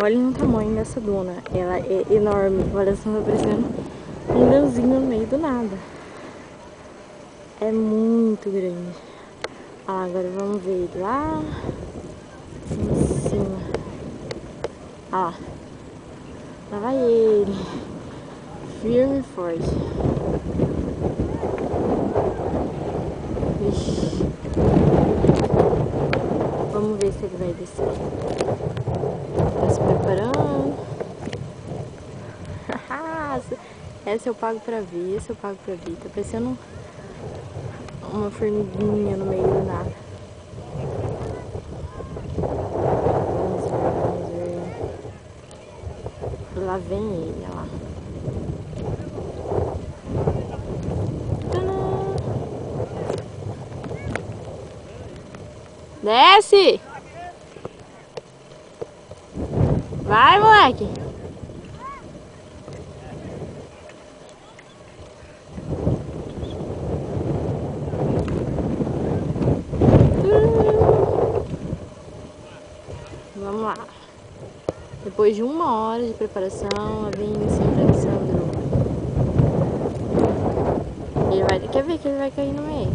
olhem o tamanho dessa duna. Ela é enorme. Olha só, tá parecendo um leãozinho no meio do nada. É muito grande. Ah, agora vamos ver ele lá em cima. Ah, lá vai ele. Firme e forte. Ixi. Vamos ver se ele vai descer. Tá se preparando. Essa eu pago pra ver, essa eu pago pra ver. Tá parecendo uma formiguinha no meio do nada. Vamos ver. Lá vem ele, olha lá. Desce! Vai, moleque! Vamos lá. Depois de 1 hora de preparação, ela vem em cima da Alessandro. Ele vai... Quer ver que ele vai cair no meio?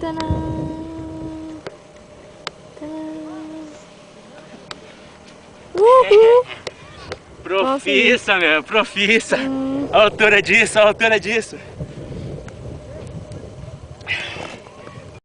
Tadã! Uhul! Profissa, meu, profissa. A altura disso, a altura disso.